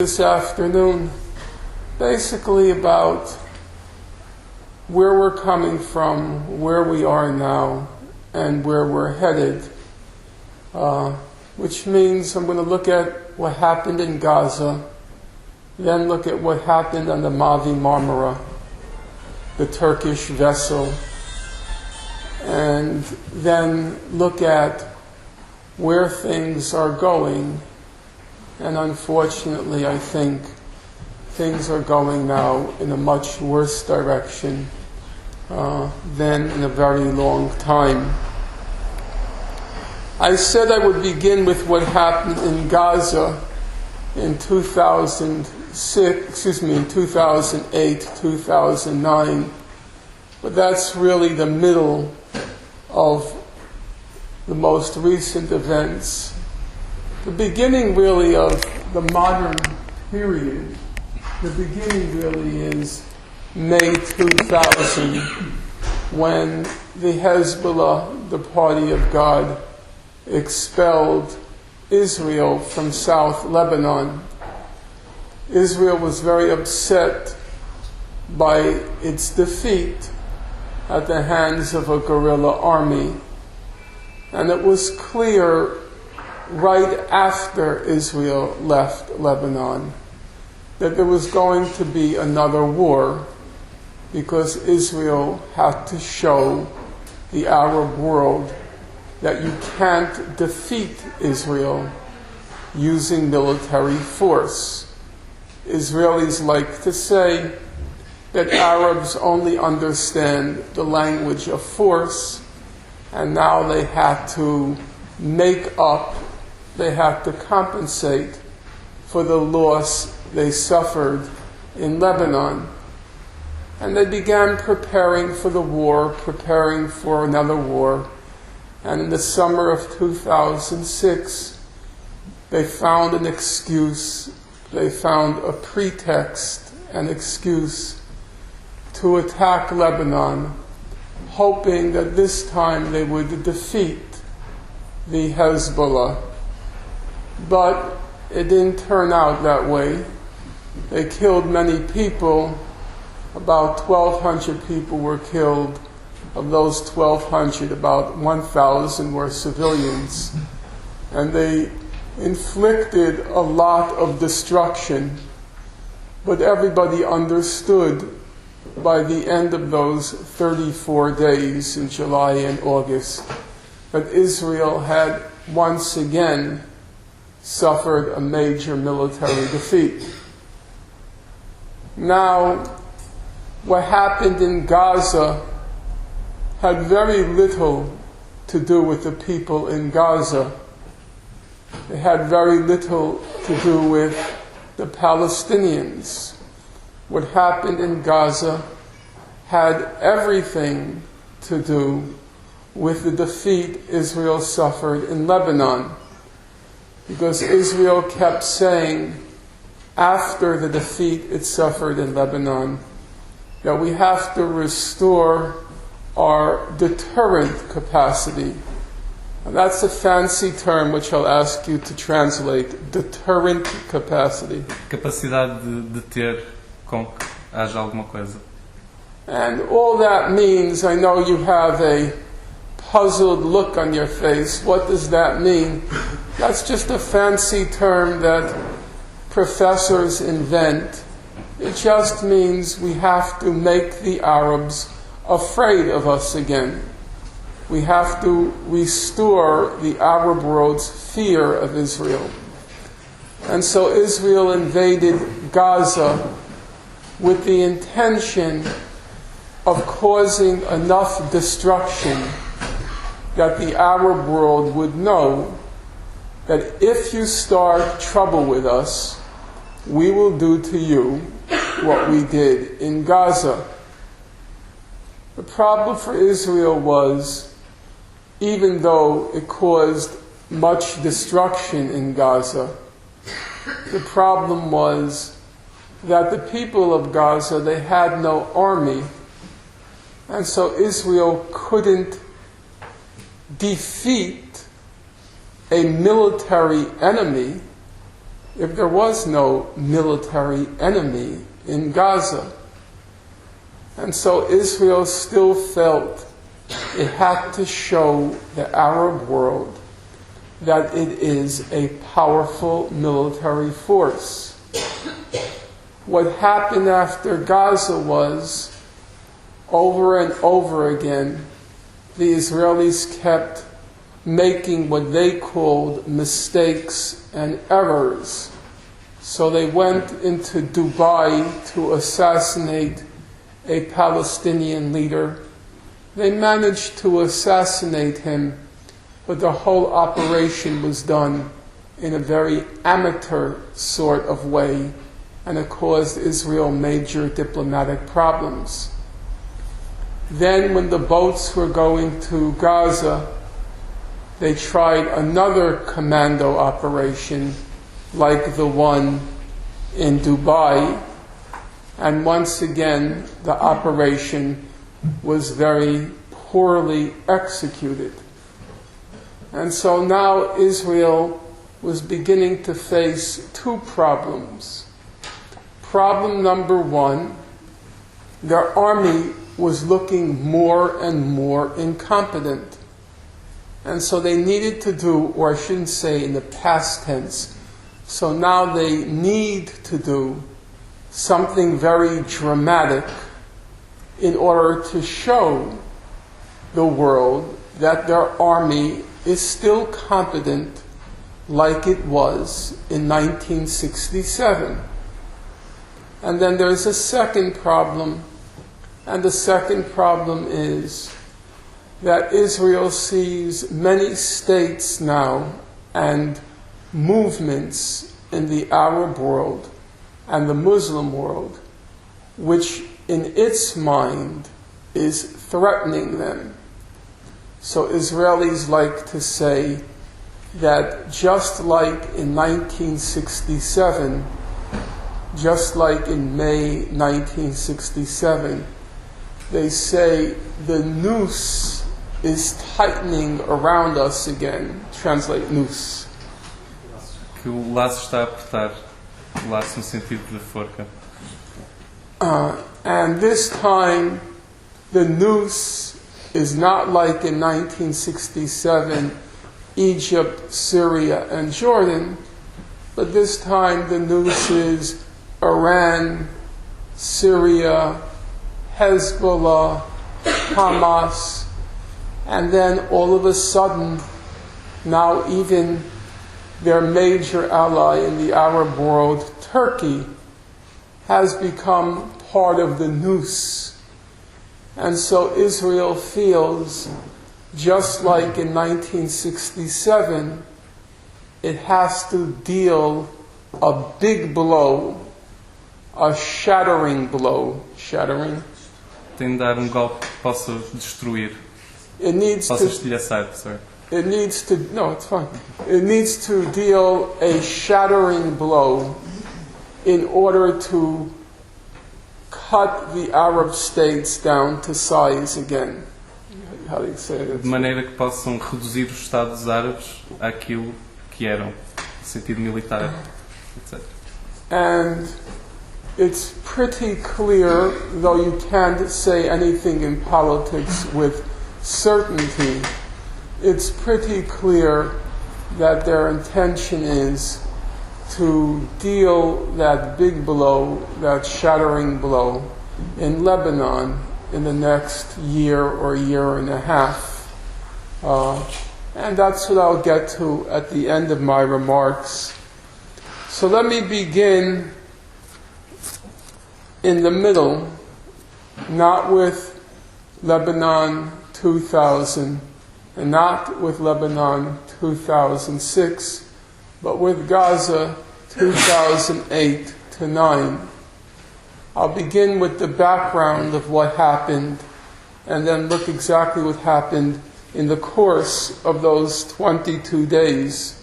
this afternoon, basically about where we're coming from, where we are now, and where we're headed. Which means I'm going to look at what happened in Gaza, then look at what happened on the Mavi Marmara, the Turkish vessel, and then look at where things are going. And unfortunately, I think things are going now in a much worse direction than in a very long time. I said I would begin with what happened in Gaza in 2008, 2009. But that's really the middle of the most recent events. The beginning really of the modern period, the beginning really is May 2000, when the Hezbollah, the Party of God, expelled Israel from South Lebanon. Israel was very upset by its defeat at the hands of a guerrilla army. And it was clear right after Israel left Lebanon that there was going to be another war, because Israel had to show the Arab world that you can't defeat Israel using military force. Israelis like to say that Arabs only understand the language of force, and now they had to make up, they had to compensate for the loss they suffered in Lebanon. And they began preparing for the war, preparing for another war. And in the summer of 2006, they found an excuse, they found a pretext, an excuse to attack Lebanon, hoping that this time they would defeat the Hezbollah. But it didn't turn out that way. They killed many people. About 1,200 people were killed. Of those 1,200, about 1,000 were civilians. And they inflicted a lot of destruction. But everybody understood by the end of those 34 days in July and August that Israel had once again suffered a major military defeat. Now, what happened in Gaza had very little to do with the people in Gaza. It had very little to do with the Palestinians. What happened in Gaza had everything to do with the defeat Israel suffered in Lebanon. Because Israel kept saying, after the defeat it suffered in Lebanon, that we have to restore our deterrent capacity. And that's a fancy term which I'll ask you to translate. Deterrent capacity. Capacidade de deter com que haja alguma coisa. And all that means, I know you have a puzzled look on your face. What does that mean? That's just a fancy term that professors invent. It just means we have to make the Arabs afraid of us again. We have to restore the Arab world's fear of Israel. And so Israel invaded Gaza with the intention of causing enough destruction that the Arab world would know that if you start trouble with us, we will do to you what we did in Gaza. The problem for Israel was, even though it caused much destruction in Gaza, the problem was that the people of Gaza, they had no army, and so Israel couldn't defeat a military enemy if there was no military enemy in Gaza. And so Israel still felt it had to show the Arab world that it is a powerful military force. What happened after Gaza was, over and over again, the Israelis kept making what they called mistakes and errors. So they went into Dubai to assassinate a Palestinian leader. They managed to assassinate him, but the whole operation was done in a very amateur sort of way, and it caused Israel major diplomatic problems. Then when the boats were going to Gaza, they tried another commando operation like the one in Dubai, and once again the operation was very poorly executed. And so now Israel was beginning to face two problems. Problem number one, their army was looking more and more incompetent. And so they needed to do, or I shouldn't say in the past tense, so now they need to do something very dramatic in order to show the world that their army is still competent like it was in 1967. And then there's a second problem, and the second problem is that Israel sees many states now and movements in the Arab world and the Muslim world, which in its mind is threatening them. So Israelis like to say that just like in 1967, just like in May 1967, they say the noose is tightening around us again. Translate noose. Que o laço está a apertar, o laço no sentido de forca. And this time, the noose is not like in 1967, Egypt, Syria, and Jordan, but this time the noose is Iran, Syria, Hezbollah, Hamas, and then all of a sudden, now even their major ally in the Arab world, Turkey, has become part of the noose. And so Israel feels, just like in 1967, it has to deal a big blow, a shattering blow. Shattering? Tem de dar golpe que possa destruir. It needs Possa to... estilhaçar, sorry. It needs to, no, it's fine. It needs to deal a shattering blow in order to cut the Arab states down to size again. How do you say it? De maneira que possam reduzir os Estados Árabes àquilo que eram, no sentido militar, etc. And it's pretty clear, though you can't say anything in politics with certainty, it's pretty clear that their intention is to deal that big blow, that shattering blow, in Lebanon in the next year or year and a half. And that's what I'll get to at the end of my remarks. So let me begin in the middle, not with Lebanon 2000, and not with Lebanon 2006, but with Gaza 2008 to 9. I'll begin with the background of what happened, and then look exactly what happened in the course of those 22 days.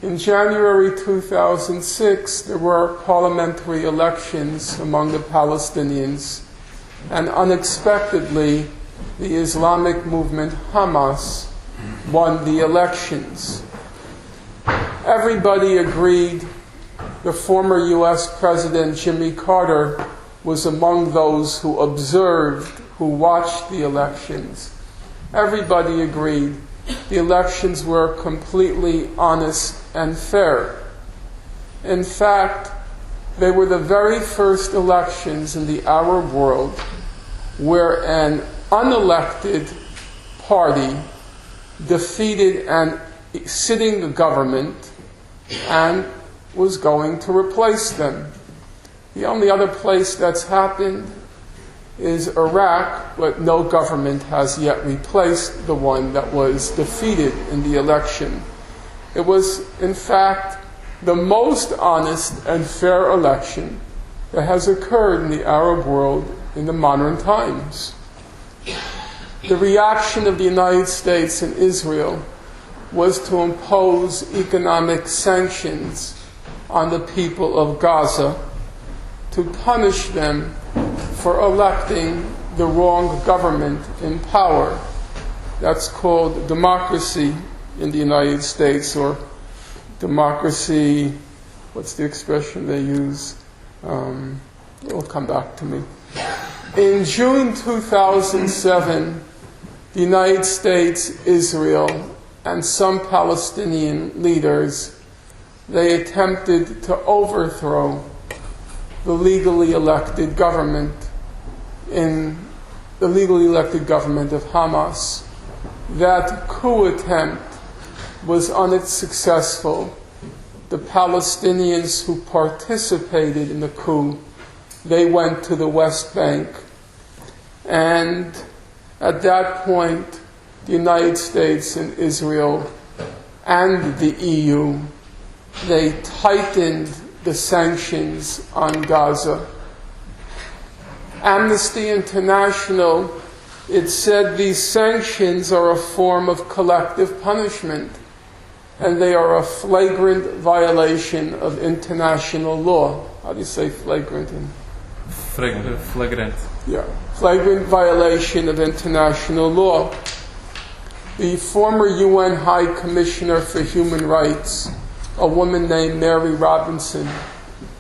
In January 2006, there were parliamentary elections among the Palestinians, and unexpectedly, the Islamic movement Hamas won the elections. everybody agreed the former U.S. President Jimmy Carter was among those who observed, who watched the elections. Everybody agreed the elections were completely honest and fair. In fact, they were the very first elections in the Arab world where an unelected party defeated an sitting government and was going to replace them. The only other place that's happened is Iraq, but no government has yet replaced the one that was defeated in the election. It was, in fact, the most honest and fair election that has occurred in the Arab world in the modern times. The reaction of the United States and Israel was to impose economic sanctions on the people of Gaza to punish them for electing the wrong government in power. That's called democracy in the United States, or democracy, what's the expression they use? It will come back to me. In June 2007, the United States, Israel, and some Palestinian leaders, they attempted to overthrow the legally elected government of Hamas. That coup attempt was unsuccessful. The Palestinians who participated in the coup, they went to the West Bank. And at that point, the United States and Israel and the EU, they tightened the sanctions on Gaza. Amnesty International, it said these sanctions are a form of collective punishment, and they are a flagrant violation of international law. How do you say flagrant? Flagrant. Yeah, flagrant violation of international law. The former UN High Commissioner for Human Rights, a woman named Mary Robinson,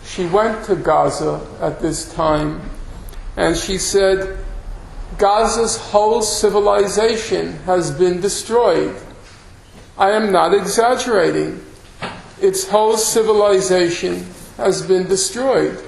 she went to Gaza at this time, and she said, Gaza's whole civilization has been destroyed. I am not exaggerating. Its whole civilization has been destroyed.